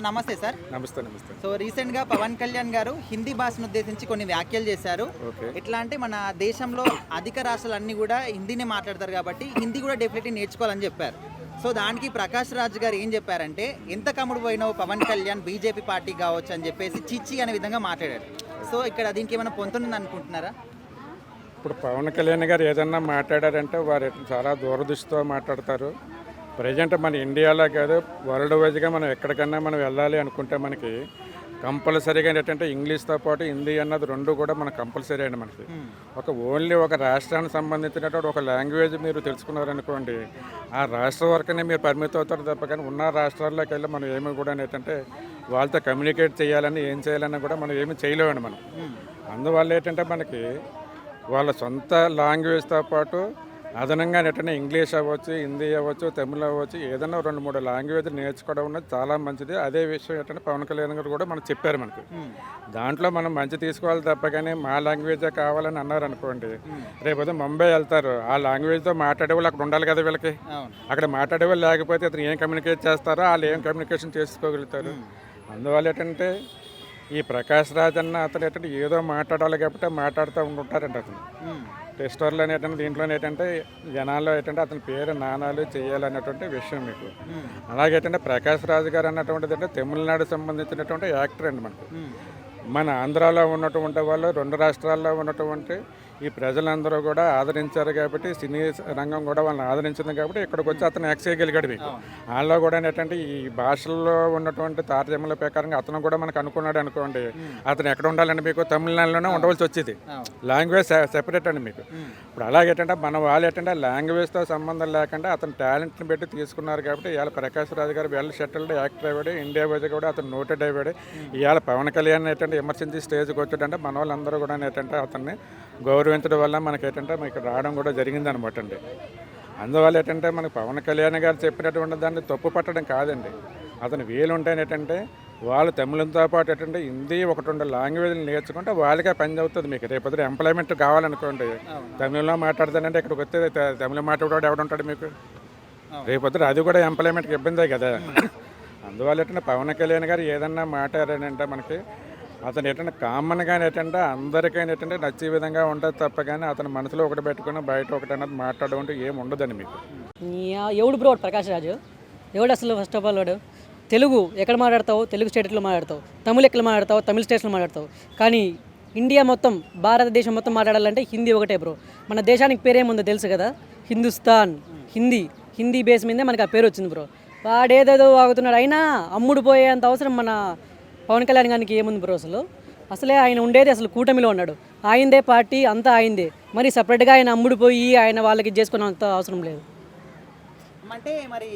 నమస్తే సార్. నమస్తే నమస్తే. సో రీసెంట్గా పవన్ కళ్యాణ్ గారు హిందీ భాషను ఉద్దేశించి కొన్ని వ్యాఖ్యలు చేశారు. ఎట్లా అంటే మన దేశంలో అధిక రాష్ట్రాలన్నీ కూడా హిందీనే మాట్లాడతారు కాబట్టి హిందీ కూడా డెఫినెట్లీ నేర్చుకోవాలని చెప్పారు. సో దానికి ప్రకాష్ రాజ్ గారు ఏం చెప్పారంటే, ఎంత కమ్ముడు పోయినావు పవన్ కళ్యాణ్ బీజేపీ పార్టీ కావచ్చు అని చెప్పేసి చిచ్చి అనే విధంగా మాట్లాడారు. సో ఇక్కడ దీనికి ఏమైనా పొందుతుంది అనుకుంటున్నారా? ఇప్పుడు పవన్ కళ్యాణ్ గారు ఏదన్నా మాట్లాడారంటే వారు చాలా దూరదృష్టితో మాట్లాడతారు. ప్రజెంట్ మన ఇండియాలో కాదు, వరల్డ్ వైజ్గా మనం ఎక్కడికన్నా మనం వెళ్ళాలి అనుకుంటే మనకి కంపల్సరీగా ఏంటంటే ఇంగ్లీష్తో పాటు హిందీ అన్నది రెండు కూడా మనకు కంపల్సరీ అండి. మనకి ఓన్లీ ఒక రాష్ట్రానికి సంబంధించినటువంటి ఒక లాంగ్వేజ్ మీరు తెలుసుకున్నారనుకోండి, ఆ రాష్ట్రం వరకునే మీరు పరిమితం అవుతారు తప్ప కానీ ఉన్న రాష్ట్రాల్లోకి వెళ్ళి మనం ఏమి కూడా ఏంటంటే వాళ్ళతో కమ్యూనికేట్ చేయాలని ఏం చేయాలన్నా కూడా మనం ఏమి చేయలేమండి మనం. అందువల్ల ఏంటంటే మనకి వాళ్ళ సొంత లాంగ్వేజ్తో పాటు అదనంగా ఏంటంటే ఇంగ్లీష్ అవ్వచ్చు, హిందీ అవ్వచ్చు, తమిళ్ అవ్వచ్చు, ఏదైనా 2-3 లాంగ్వేజ్లు నేర్చుకోవడం అనేది చాలా మంచిది. అదే విషయం ఏంటంటే పవన్ కళ్యాణ్ గారు కూడా మనకు చెప్పారు. మనకి దాంట్లో మనం మంచి తీసుకోవాలి తప్ప కానీ మా లాంగ్వేజే కావాలని అన్నారు అనుకోండి, రేపు ముంబై వెళ్తారు, ఆ లాంగ్వేజ్తో మాట్లాడే వాళ్ళు అక్కడ ఉండాలి కదా వీళ్ళకి. అక్కడ మాట్లాడే వాళ్ళు లేకపోతే అతను ఏం కమ్యూనికేట్ చేస్తారో వాళ్ళు ఏం కమ్యూనికేషన్ చేసుకోగలుగుతారు. అందువల్ల ఏంటంటే ఈ ప్రకాష్ రాజ్ అన్న అతను ఏంటంటే ఏదో మాట్లాడాలి కాబట్టి మాట్లాడుతూ ఉంటుంటారండి. అతను టెస్టర్లు అనేటువంటి దీంట్లో ఏంటంటే జనాల్లో ఏంటంటే అతని పేరు నాణాలు చేయాలనేటువంటి విషయం మీకు. అలాగే ఏంటంటే ప్రకాష్ రాజ్ గారు అన్నటువంటిది అంటే తమిళనాడు సంబంధించినటువంటి యాక్టర్ అండి. మనకు మన ఆంధ్రాలో ఉన్నటువంటి వాళ్ళు 2 రాష్ట్రాల్లో ఉన్నటువంటి ఈ ప్రజలందరూ కూడా ఆదరించారు కాబట్టి, సినీ రంగం కూడా వాళ్ళని ఆదరించింది కాబట్టి ఇక్కడికి వచ్చి అతను యాక్ట్ చేయగలిగాడు మీకు. వాళ్ళలో కూడా ఏంటంటే ఈ భాషల్లో ఉన్నటువంటి తారతమ్యాల ప్రకారంగా అతను కూడా మనకు అనుకున్నాడు అనుకోండి, అతను ఎక్కడ ఉండాలండి మీకు తమిళనాడులోనే ఉండవలసి వచ్చేది. లాంగ్వేజ్ సెపరేట్ అండి మీకు. ఇప్పుడు అలాగేంటంటే మన వాళ్ళు ఏంటంటే లాంగ్వేజ్తో సంబంధం లేకుండా అతను టాలెంట్ని పెట్టి తీసుకున్నారు కాబట్టి ఇవాళ ప్రకాష్ రాజ్ గారు వెల్ సెటిల్డ్ యాక్టర్ అయ్యాడు. ఇండియా వైజ్ కూడా అతను నోటెడ్ అయ్యాడు. ఇవాళ పవన్ కళ్యాణ్ ఏంటంటే విమర్శించి స్టేజ్కి వచ్చాడంటే మన వాళ్ళందరూ కూడా ఏంటంటే అతన్ని గౌరవించడం వల్ల మనకి ఏంటంటే మీకు రావడం కూడా జరిగింది అనమాట అండి. అందువల్ల ఏంటంటే మనకు పవన్ కళ్యాణ్ గారు చెప్పినటువంటి దాన్ని తప్పు పట్టడం కాదండి. అతను వీలు ఉంటేనేటంటే వాళ్ళు తమిళంతో పాటు ఏంటంటే హిందీ 1-2 లాంగ్వేజ్లు నేర్చుకుంటే వాళ్ళకే పని అవుతుంది. మీకు రేపొద్దు ఎంప్లాయ్మెంట్ కావాలనుకోండి, తమిళంలో మాట్లాడతానంటే ఇక్కడికి వస్తే తమిళ మాట్లాడేవాడు ఎవడుంటాడు మీకు? రేపొద్దు అది కూడా ఎంప్లాయ్మెంట్కి ఇబ్బందే కదా. అందువల్ల ఏంటంటే పవన్ కళ్యాణ్ గారు ఏదన్నా మాట్లాడారంటే మనకి అతను ఏంటంటే కామన్గా ఏంటంటే అందరికైనా ఏంటంటే నచ్చే విధంగా ఉంటుంది తప్ప కానీ అతని మనసులో ఒకటి పెట్టుకుని బయట ఒకటి అన్నది మాట్లాడడం అంటే ఏమి ఉండదండి మీకు. ఎవడు బ్రో ప్రకాష్ రాజు? ఎవడు అసలు? ఫస్ట్ ఆఫ్ ఆల్ వాడు తెలుగు ఎక్కడ మాట్లాడతావు? తెలుగు స్టేట్లో మాట్లాడతావు. తమిళ్ ఎక్కడ మాట్లాడతావు? తమిళ స్టేట్లో మాట్లాడతావు. కానీ ఇండియా మొత్తం, భారతదేశం మొత్తం మాట్లాడాలంటే హిందీ ఒకటే బ్రో. మన దేశానికి పేరేముందో తెలుసు కదా, హిందుస్థాన్. హిందీ బేస్ మీదే మనకి ఆ పేరు వచ్చింది బ్రో. వాడేదేదో వాగుతున్నాడు. అయినా అమ్ముడు పోయేంత అవసరం మన పవన్ కళ్యాణ్ గారికి ఏముంది బ్రో? అసలే ఆయన ఉండేది అసలు కూటమిలో ఉన్నాడు. ఆయనదే పార్టీ, అంతా ఆయనదే. మరి సపరేట్గా ఆయన అమ్ముడుపోయి ఆయన వాళ్ళకి చేసుకున్నంత అవసరం లేదు. అంటే మరి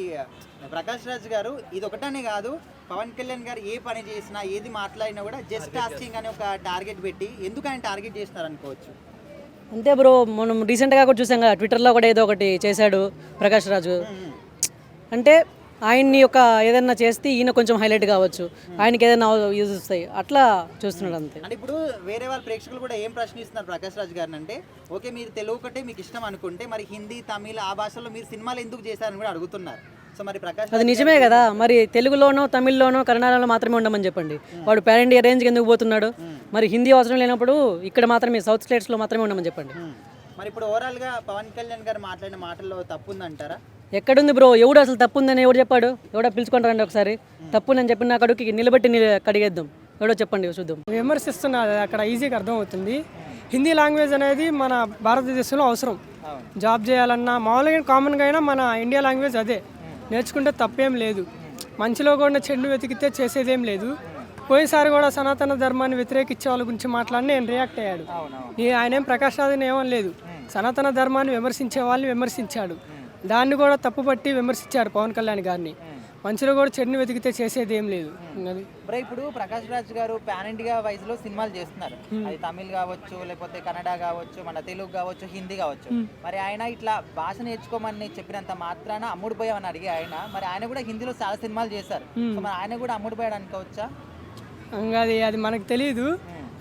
ప్రకాష్ రాజ్ గారు ఇది ఒకటనే కాదు, పవన్ కళ్యాణ్ గారు ఏ పని చేసినా ఏది మాట్లాడినా కూడా జస్ట్ ఆస్కింగ్ అని ఒక టార్గెట్ పెట్టి ఎందుకు ఆయన టార్గెట్ చేస్తున్నారు అనుకోవచ్చు. అంతే బ్రో. మనం రీసెంట్గా కూడా చూసాం కదా, ట్విట్టర్లో కూడా ఏదో ఒకటి చేశాడు ప్రకాష్ రాజు. అంటే ఆయన్ని ఒక ఏదైనా చేస్తే ఈయన కొంచెం హైలైట్ కావచ్చు, ఆయనకి ఏదైనా యూజ్ వస్తాయి, అట్లా చూస్తున్నాడు అంతే. అంటే ఇప్పుడు వేరే వాళ్ళ ప్రేక్షకులు కూడా ఏం ప్రశ్నిస్తున్నారు ప్రకాష్ రాజ్ గారిని అంటే, ఓకే మీరు తెలుగు ఒకటే మీకు ఇష్టం అనుకుంటే మరి హిందీ, తమిళ్ ఆ భాషల్లో మీరు సినిమాలు ఎందుకు చేశారని కూడా అడుగుతున్నారు. సో మరి ప్రకాష్ అది నిజమే కదా. మరి తెలుగులోనో, తమిళ్లోనో, కన్నడలో మాత్రమే ఉండమని చెప్పండి. వాడు పాన్ ఇండియా రేంజ్కి ఎందుకు పోతున్నాడు? మరి హిందీ అవసరం లేనప్పుడు ఇక్కడ మాత్రమే, సౌత్ స్టేట్స్లో మాత్రమే ఉండమని చెప్పండి. మరి ఇప్పుడు ఓవరాల్గా పవన్ కళ్యాణ్ గారు మాట్లాడిన మాటల్లో తప్పు ఉందంటారా? ఎక్కడుంది బ్రో? ఎవడు అసలు తప్పు ఉందని ఎవడు చెప్పాడు? ఎవడో పిలుచుకుంటారండి ఒకసారి. తప్పు నేను చెప్పిన కడుకి నిలబెట్టి కడిగేద్దాం. ఎవడో చెప్పండి చూద్దాం. విమర్శిస్తున్నది అక్కడ ఈజీగా అర్థమవుతుంది. హిందీ లాంగ్వేజ్ అనేది మన భారతదేశంలో అవసరం. జాబ్ చేయాలన్నా మామూలుగా కామన్గా అయినా మన ఇండియా లాంగ్వేజ్ అదే నేర్చుకుంటే తప్పేం లేదు. మంచిలో కూడా చెడు వెతికితే చేసేదేం లేదు. పోయినసారి కూడా సనాతన ధర్మాన్ని వ్యతిరేకించే వాళ్ళ గురించి మాట్లాడి నేను రియాక్ట్ అయ్యాడు. ఆయన ఏం ప్రకాష్ రాజుని ఏమని లేదు, సనాతన ధర్మాన్ని విమర్శించే వాళ్ళని విమర్శించాడు. దాన్ని కూడా తప్పుపట్టి విమర్శించారు పవన్ కళ్యాణ్ గారిని. మంచిలో కూడా చెడుని వెతికితే చేసేది ఏం లేదు. బ్రో ఇప్పుడు ప్రకాష్ రాజ్ గారు పాన్ ఇండియా వైజ్ లో సినిమాలు చేస్తున్నారు. అది తమిళ్ కావచ్చు, లేకపోతే కన్నడ కావచ్చు, మన తెలుగు కావచ్చు, హిందీ కావచ్చు. మరి ఆయన ఇట్లా భాష నేర్చుకోమని చెప్పినంత మాత్రాన అమ్ముడు పోయామని అడిగి ఆయన, మరి ఆయన కూడా హిందీలో చాలా సినిమాలు చేశారు. సో మరి ఆయన కూడా అమ్ముడు పోయాడు అనుకోవచ్చా? అది మనకు తెలియదు.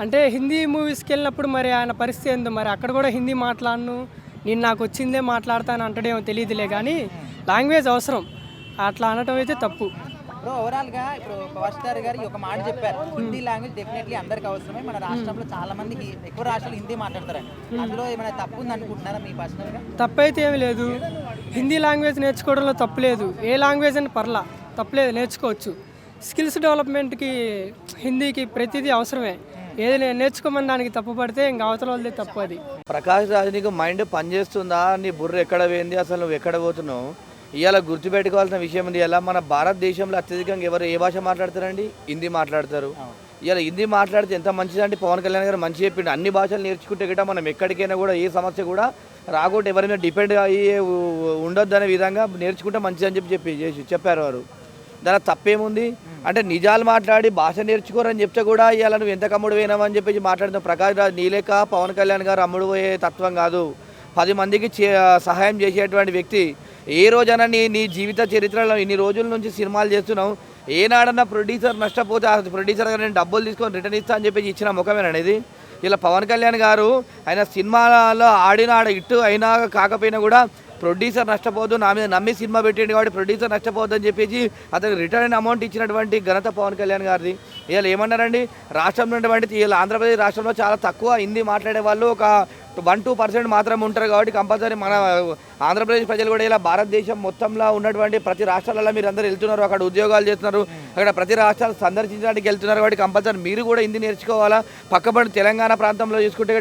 అంటే హిందీ మూవీస్కి వెళ్ళినప్పుడు మరి ఆయన పరిస్థితి ఏందో, మరి అక్కడ కూడా హిందీ మాట్లాడను, నేను నాకు వచ్చిందే మాట్లాడతాను అంటడేమో తెలియదులే. కానీ లాంగ్వేజ్ అవసరం, అట్లా అనటం అయితే తప్పు. ఇప్పుడు ఓవరాల్ గా ఇప్పుడు పవర్ స్టార్ గారు ఒక మాట చెప్పారు, హిందీ లాంగ్వేజ్ డెఫినెట్లీ అందరికి అవసరమే, మన రాష్ట్రంలో చాలా మంది ఎక్కువ రాష్ట్రాలు హిందీ మాట్లాడతారండి. అందులో ఏమైనా తప్పు ఉంది అనుకుంటున్నారా మీ పర్సనల్ గా? తప్పైతే ఏమి లేదు, హిందీ లాంగ్వేజ్ నేర్చుకోవడంలో తప్పులేదు. ఏ లాంగ్వేజ్ అని పర్లా తప్పులేదు, నేర్చుకోవచ్చు. స్కిల్స్ డెవలప్మెంట్కి హిందీకి ప్రతిదీ అవసరమే. ఏది నేర్చుకోమని దానికి తప్పు పడితే ఇంకా అవతల వాళ్ళదే తప్పు. అది ప్రకాష్ రాజ్ నీకు మైండ్ పనిచేస్తుందా? నీ బుర్ర ఎక్కడ పోయింది? అసలు నువ్వు ఎక్కడ పోతున్నావు? ఇవాళ గుర్తుపెట్టుకోవాల్సిన విషయం ఉంది. ఇలా మన భారతదేశంలో అత్యధికంగా ఎవరు ఏ భాష మాట్లాడతారండి? హిందీ మాట్లాడతారు. ఇవాళ హిందీ మాట్లాడితే ఎంత మంచిదంటే పవన్ కళ్యాణ్ గారు మంచి చెప్పిండు. అన్ని భాషలు నేర్చుకుంటే గిట్ట మనం ఎక్కడికైనా కూడా ఏ సమస్య కూడా రాకుండా ఎవరి మీద డిపెండ్ అయ్యి ఉండొద్దు అనే విధంగా నేర్చుకుంటే మంచిదని చెప్పారు వారు. దాని తప్పేముంది అంటే నిజాలు మాట్లాడి భాష నేర్చుకోరని చెప్తే కూడా ఇవాళ నువ్వు ఎంత కమ్ముడు పోయినావని చెప్పేసి మాట్లాడుతావు. ప్రకాష్ రాజ్ నీలేక పవన్ కళ్యాణ్ గారు అమ్ముడు పోయే తత్వం కాదు, 10 మందికి సహాయం చేసేటువంటి వ్యక్తి. ఏ రోజైనా నీ జీవిత చరిత్రలో ఇన్ని రోజుల నుంచి సినిమాలు చేస్తున్నావు, ఏనాడన్నా ప్రొడ్యూసర్ నష్టపోతే ఆ ప్రొడ్యూసర్ గారు నేను డబ్బులు తీసుకొని రిటర్న్ ఇస్తా అని చెప్పి ఇచ్చిన ముఖమేననేది. ఇలా పవన్ కళ్యాణ్ గారు ఆయన సినిమాలో ఆడిన ఇట్టు అయినా కాకపోయినా కూడా ప్రొడ్యూసర్ నష్టపోదు, నా మీద నమ్మి సినిమా పెట్టిండు కాబట్టి ప్రొడ్యూసర్ నష్టపోద్దు అని చెప్పేసి అతనికి రిటర్న్ అమౌంట్ ఇచ్చినటువంటి ఘనత పవన్ కళ్యాణ్ గారిది. ఇలా ఏమన్నారండి, రాష్ట్రంలో ఉన్నటువంటి ఇలా ఆంధ్రప్రదేశ్ రాష్ట్రంలో చాలా తక్కువ హిందీ మాట్లాడే వాళ్ళు ఒక 1-2% మాత్రమే ఉంటారు కాబట్టి కంపల్సరీ మన ఆంధ్రప్రదేశ్ ప్రజలు కూడా ఇలా భారతదేశం మొత్తంలో ఉన్నటువంటి ప్రతి రాష్ట్రాలలో మీరు అందరూ వెళ్తున్నారు, అక్కడ ఉద్యోగాలు చేస్తున్నారు, అక్కడ ప్రతి రాష్ట్రాలు సందర్శించడానికి వెళ్తున్నారు కాబట్టి కంపల్సరీ మీరు కూడా హిందీ నేర్చుకోవాలా. పక్కపడి తెలంగాణ ప్రాంతంలో చూసుకుంటే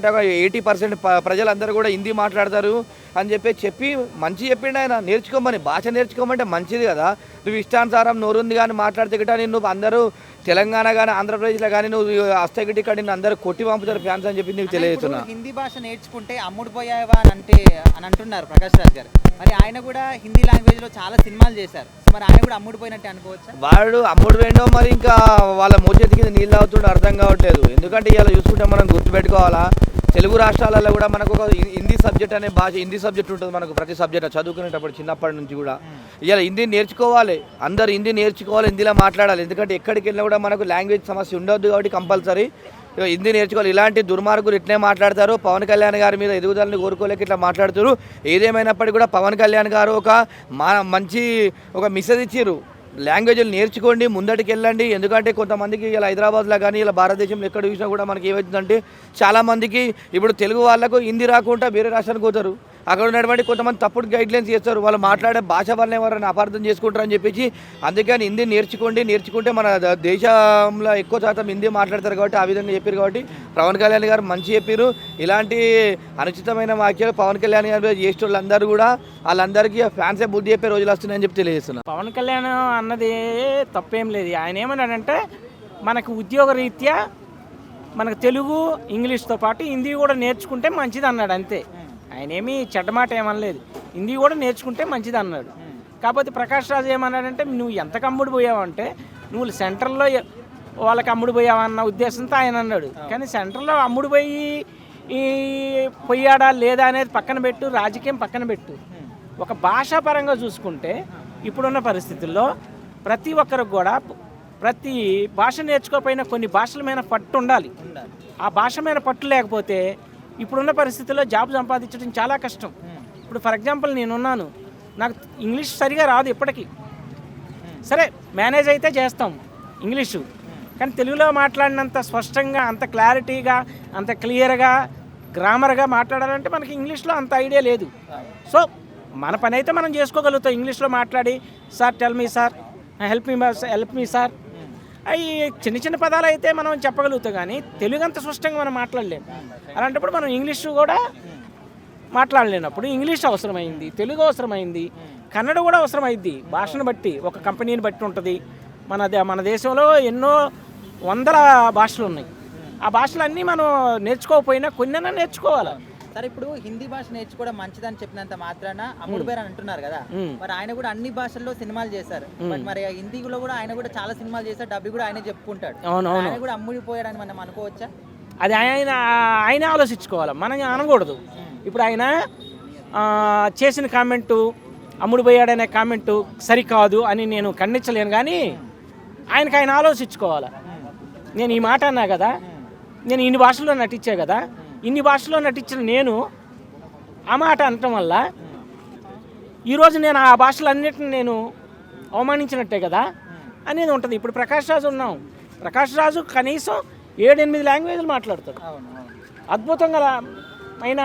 80% ప్రజలందరూ కూడా హిందీ మాట్లాడతారు అని చెప్పి మంచి చెప్పిండు ఆయన. నేర్చుకోమని, భాష నేర్చుకోమంటే మంచిది కదా. నువ్వు ఇష్టానుసారం నోరుంది కానీ మాట్లాడితే గిట్ట నువ్వు అందరూ తెలంగాణ కానీ ఆంధ్రప్రదేశ్లో కానీ నువ్వు హస్తగిటి కాడి అందరూ కొట్టి పంపుతారు ఫ్యాన్స్ అని చెప్పి నీకు తెలియజేస్తున్నా. హిందీ భాష నేర్చుకుంటే అమ్ముడు పోయావా అని అంటున్నారు ప్రకాష్ రాజ్ గారు. మరి ఆయన కూడా హిందీ లాంగ్వేజ్ లో చాలా సినిమాలు చేశారు, మరి ఆయన కూడా అమ్ముడు పోయినట్టే అనుకోవచ్చా? వాడు అమ్ముడు పోయిండో మరి ఇంకా వాళ్ళ మోచేతి కింద నీళ్ళు అవుతుండే అర్థం కావట్లేదు. ఎందుకంటే ఇలా చూసుకుంటే మనం గుర్తుపెట్టుకోవాలా, తెలుగు రాష్ట్రాలలో కూడా మనకు ఒక హిందీ సబ్జెక్ట్ అనే భాష, హిందీ సబ్జెక్ట్ ఉంటుంది మనకు ప్రతి సబ్జెక్ట్ చదువుకునేటప్పుడు చిన్నప్పటి నుంచి కూడా. ఇలా హిందీ నేర్చుకోవాలి, అందరు హిందీ నేర్చుకోవాలి, హిందీలో మాట్లాడాలి. ఎందుకంటే ఎక్కడికి వెళ్ళినా కూడా మనకు లాంగ్వేజ్ సమస్య ఉండొద్దు కాబట్టి కంపల్సరీ హిందీ నేర్చుకోవాలి. ఇలాంటి దుర్మార్గులు ఇట్లే మాట్లాడతారు. పవన్ కళ్యాణ్ గారి మీద ఎదుగుదలని కోరుకోలేక ఇట్లా మాట్లాడుతారు. ఏదేమైనప్పటికీ కూడా పవన్ కళ్యాణ్ గారు మంచి మెసేజ్ ఇచ్చారు, లాంగ్వేజ్లు నేర్చుకోండి, ముందటికి వెళ్ళండి. ఎందుకంటే కొంతమందికి ఇలా హైదరాబాద్లో కానీ ఇలా భారతదేశంలో ఎక్కడ చూసినా కూడా మనకి ఏమవుతుందంటే చాలామందికి ఇప్పుడు తెలుగు వాళ్ళకు హిందీ రాకుండా వేరే రాష్ట్రానికి పోతారు, అక్కడ ఉన్నటువంటి కొంతమంది తప్పుడు గైడ్లైన్స్ చేస్తారు, వాళ్ళు మాట్లాడే భాష వల్ల ఎవరైనా అపార్థం చేసుకుంటారు అని చెప్పేసి. అందుకని హిందీ నేర్చుకుంటే మన దేశంలో ఎక్కువ శాతం హిందీ మాట్లాడతారు కాబట్టి ఆ విధంగా చెప్పారు. కాబట్టి పవన్ కళ్యాణ్ గారు మంచి చెప్పారు. ఇలాంటి అనుచితమైన వాక్యాలు పవన్ కళ్యాణ్ గారు చేసే వాళ్ళందరూ కూడా వాళ్ళందరికీ ఫ్యాన్సే బుద్ధి చెప్పే రోజులు వస్తున్నాయని చెప్పి తెలియజేస్తున్నారు. పవన్ కళ్యాణ్ అన్నది తప్పేం లేదు. ఆయన ఏమన్నాడంటే మనకు ఉద్యోగ రీత్యా మనకు తెలుగు ఇంగ్లీష్తో పాటు హిందీ కూడా నేర్చుకుంటే మంచిది అన్నాడు, అంతే. ఆయన ఏమీ చెడ్డమాట ఏమనలేదు, హిందీ కూడా నేర్చుకుంటే మంచిది అన్నాడు. కాకపోతే ప్రకాష్ రాజ్ ఏమన్నాడంటే నువ్వు ఎంతకు అమ్ముడు పోయావంటే నువ్వు సెంట్రల్లో వాళ్ళకి అమ్ముడు పోయావన్న ఉద్దేశంతో ఆయన అన్నాడు. కానీ సెంట్రల్లో అమ్ముడు పోయాడా లేదా అనేది పక్కన పెట్టు, రాజకీయం పక్కన పెట్టు. ఒక భాషాపరంగా చూసుకుంటే ఇప్పుడున్న పరిస్థితుల్లో ప్రతి ఒక్కరికి కూడా ప్రతి భాష నేర్చుకోకపోయినా కొన్ని భాషల మీద పట్టు ఉండాలి. ఆ భాష మీద పట్టు లేకపోతే ఇప్పుడున్న పరిస్థితుల్లో జాబ్ సంపాదించడం చాలా కష్టం. ఇప్పుడు ఫర్ ఎగ్జాంపుల్ నేనున్నాను, నాకు ఇంగ్లీష్ సరిగా రాదు ఇప్పటికీ. సరే మేనేజ్ అయితే చేస్తాం ఇంగ్లీషు, కానీ తెలుగులో మాట్లాడినంత స్పష్టంగా, అంత క్లారిటీగా, అంత క్లియర్గా, గ్రామర్గా మాట్లాడాలంటే మనకి ఇంగ్లీష్లో అంత ఐడియా లేదు. సో మన పని అయితే మనం చేసుకోగలుగుతాం ఇంగ్లీష్లో మాట్లాడి, sir tell me sir, help me sir, అవి చిన్న చిన్న పదాలు అయితే మనం చెప్పగలుగుతాం. కానీ తెలుగు అంత స్పష్టంగా మనం మాట్లాడలేము. అలాంటప్పుడు మనం ఇంగ్లీష్ కూడా మాట్లాడలేనప్పుడు ఇంగ్లీష్ అవసరమైంది, తెలుగు అవసరమైంది, కన్నడ కూడా అవసరమైంది. భాషను బట్టి, ఒక కంపెనీని బట్టి ఉంటుంది. మన దేశంలో ఎన్నో వందల భాషలు ఉన్నాయి. ఆ భాషలన్నీ మనం నేర్చుకోకపోయినా కొన్నైనా నేర్చుకోవాలి. సరే, ఇప్పుడు హిందీ భాష నేర్చుకోవడం మంచిదని చెప్పినంత మాత్రాన అమ్ముడు పోయారు అంటున్నారు కదా, మరి ఆయన కూడా అన్ని భాషల్లో సినిమాలు చేశారు, మరి హిందీలో కూడా ఆయన కూడా చాలా సినిమాలు చేశారు, డబ్బు కూడా ఆయన చెప్పుకుంటాడు. ఆయన కూడా అమ్ముడు పోయారని మనం అనుకోవచ్చా? అది ఆయన ఆలోచించుకోవాలి, మనం అనకూడదు. ఇప్పుడు ఆయన చేసిన కామెంటు, అమ్ముడు పోయాడనే కామెంటు సరికాదు అని నేను ఖండించలేను. కానీ ఆయన ఆలోచించుకోవాలి. నేను ఈ మాట అన్నా కదా, నేను ఇన్ని భాషల్లో నటించా కదా, ఇన్ని భాషల్లో నటించిన నేను ఆ మాట అనటం వల్ల ఈరోజు నేను ఆ భాషలన్నిటిని నేను అవమానించినట్టే కదా. అనేది ఉంటుంది. ఇప్పుడు ప్రకాష్ రాజు ఉన్నాం, ప్రకాష్ రాజు కనీసం 7-8 లాంగ్వేజ్లు మాట్లాడతాడు. అవును అవును అద్భుతంగా అయిన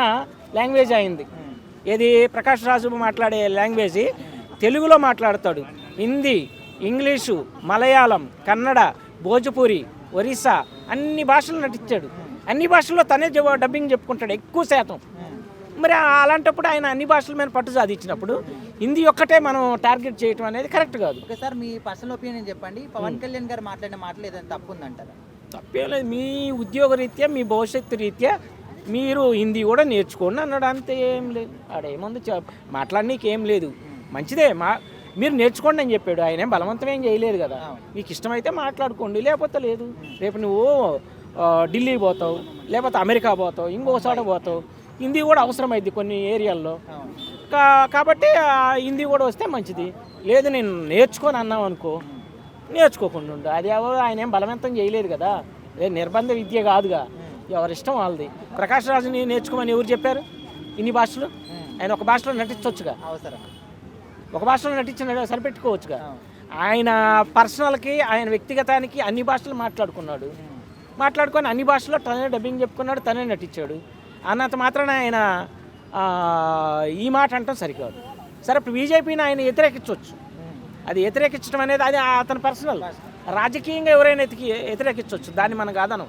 లాంగ్వేజ్ అయింది. ఏది ప్రకాష్ రాజు మాట్లాడే లాంగ్వేజ్ తెలుగులో మాట్లాడతాడు, హిందీ, ఇంగ్లీషు, మలయాళం, కన్నడ, భోజపురి, ఒరిస్సా అన్ని భాషలు నటించాడు. అన్ని భాషల్లో తనే డబ్బింగ్ చెప్పుకుంటాడు ఎక్కువ శాతం. మరి అలాంటప్పుడు ఆయన అన్ని భాషల మీద పట్టు సాధించినప్పుడు హిందీ ఒక్కటే మనం టార్గెట్ చేయటం అనేది కరెక్ట్ కాదు. ఓకే సార్, మీ పర్సనల్ ఒపీనియన్ చెప్పండి. పవన్ కళ్యాణ్ గారు మాట్లాడిన మాటలు ఏదైనా తప్పు ఉందంటారా? తప్పేం లేదు. మీ ఉద్యోగ రీత్యా, మీ భవిష్యత్తు రీత్యా మీరు హిందీ కూడా నేర్చుకోండి అన్నాడు, అంతే. ఏం లేదు, ఆడేముంది మాట్లాడనీకి ఏం లేదు, మంచిదే. మీరు నేర్చుకోండి అని చెప్పాడు. ఆయన ఏం బలవంతం ఏం చేయలేదు కదా. మీకు ఇష్టమైతే మాట్లాడుకోండి, లేకపోతే లేదు. రేపు నువ్వు ఢిల్లీ పోతావు, లేకపోతే అమెరికా పోతావు, ఇంకోసారి పోతావు, హిందీ కూడా అవసరమైంది కొన్ని ఏరియాల్లో. కాబట్టి హిందీ కూడా వస్తే మంచిది. లేదు నేను నేర్చుకొని అన్నాం అనుకో, నేర్చుకోకుండా ఉండు. అది ఎవరు ఆయన ఏం బలవంతం చేయలేదు కదా, అదే నిర్బంధ విద్య కాదుగా, ఎవరిష్టం వాళ్ళది. ప్రకాష్ రాజుని నేర్చుకోమని ఎవరు చెప్పారు? ఇన్ని భాషలు ఆయన ఒక భాషలో నటించవచ్చుగా, అవసరం ఒక భాషలో నటించిన సరిపెట్టుకోవచ్చుగా. ఆయన పర్సనల్కి, ఆయన వ్యక్తిగతానికి అన్ని భాషలు మాట్లాడుకొని అన్ని భాషల్లో తనే డబ్బింగ్ చెప్పుకున్నాడు, తనే నటించాడు. అన్నంత మాత్రాన ఆయన ఈ మాట అంటాం సరికాదు. సరే, ఇప్పుడు బీజేపీని ఆయన వ్యతిరేకించవచ్చు, అది వ్యతిరేకించడం అనేది అది అతని పర్సనల్. రాజకీయంగా ఎవరైనా వ్యతిరేకించవచ్చు, దాన్ని మనం కాదనం.